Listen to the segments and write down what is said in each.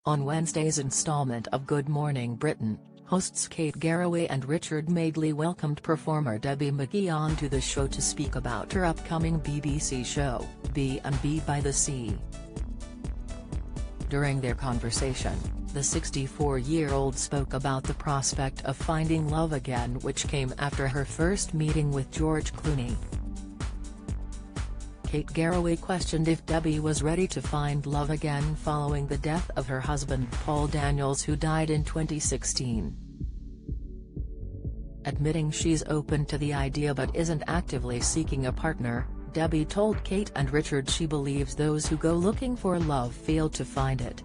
On Wednesday's installment of Good Morning Britain, hosts Kate Garraway and Richard Madeley welcomed performer Debbie McGee onto the show to speak about her upcoming BBC show, B&B by the Sea. During their conversation, the 64-year-old spoke about the prospect of finding love again, which came after her first meeting with George Clooney. Kate Garraway questioned if Debbie was ready to find love again following the death of her husband Paul Daniels, who died in 2016. Admitting she's open to the idea but isn't actively seeking a partner, Debbie told Kate and Richard she believes those who go looking for love fail to find it.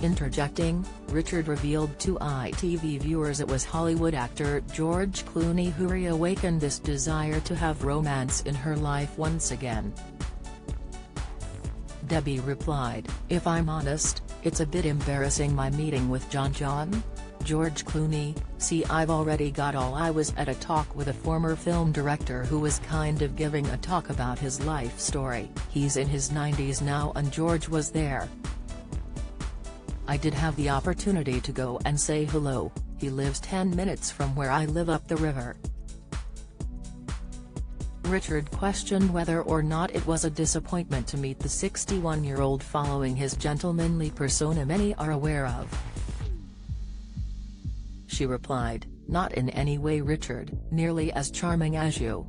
Interjecting, Richard revealed to ITV viewers it was Hollywood actor George Clooney who reawakened this desire to have romance in her life once again. Debbie replied, "If I'm honest, it's a bit embarrassing my meeting with George Clooney. See, I've already got all. I was at a talk with a former film director who was kind of giving a talk about his life story. He's in his 90s now and George was there. I did have the opportunity to go and say hello. He lives 10 minutes from where I live up the river." Richard questioned whether or not it was a disappointment to meet the 61-year-old following his gentlemanly persona many are aware of. She replied, "Not in any way, Richard, nearly as charming as you.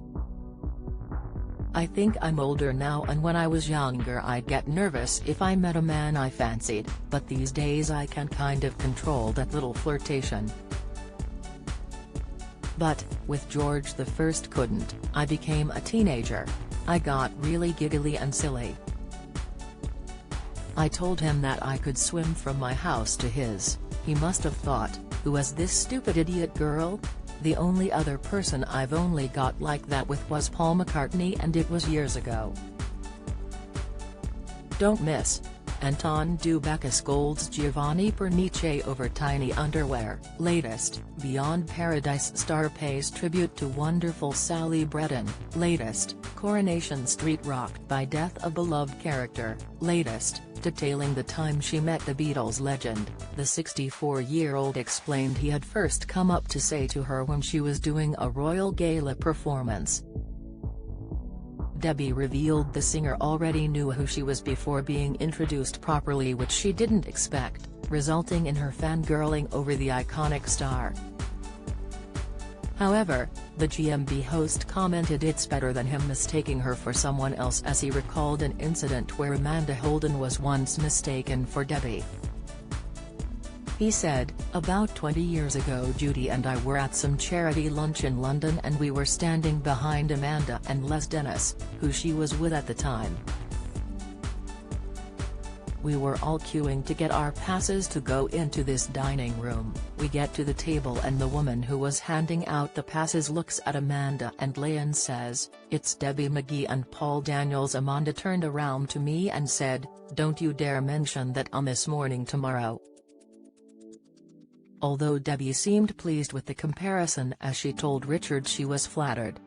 I think I'm older now, and when I was younger I'd get nervous if I met a man I fancied, but these days I can kind of control that little flirtation. But, with George the first couldn't. I became a teenager. I got really giggly and silly. I told him that I could swim from my house to his. He must have thought, who is this stupid idiot girl? The only other person I've only got like that with was Paul McCartney, and it was years ago." Don't miss: Anton Dubecka scolds Giovanni Pernice over tiny underwear. Latest: Beyond Paradise star pays tribute to wonderful Sally Bredon. Latest: Coronation Street rocked by death of beloved character. Latest: detailing the time she met the Beatles legend, the 64-year-old explained he had first come up to say to her when she was doing a royal gala performance. Debbie revealed the singer already knew who she was before being introduced properly, which she didn't expect, resulting in her fangirling over the iconic star. However, the GMB host commented it's better than him mistaking her for someone else, as he recalled an incident where Amanda Holden was once mistaken for Debbie. He said, "About 20 years ago Judy and I were at some charity lunch in London and we were standing behind Amanda and Les Dennis, who she was with at the time. We were all queuing to get our passes to go into this dining room. We get to the table and the woman who was handing out the passes looks at Amanda and Leon says, 'It's Debbie McGee and Paul Daniels.' Amanda turned around to me and said, 'Don't you dare mention that on This Morning tomorrow.'" Although Debbie seemed pleased with the comparison, as she told Richard she was flattered.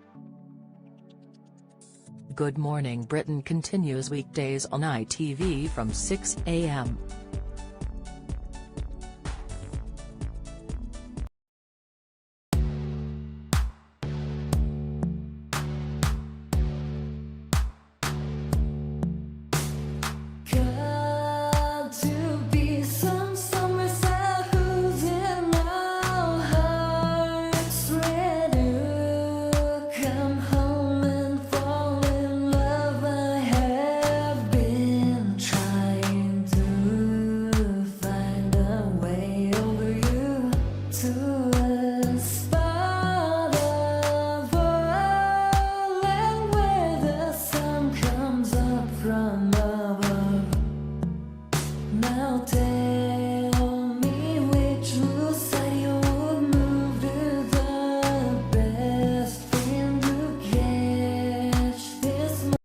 Good Morning Britain continues weekdays on ITV from 6 a.m.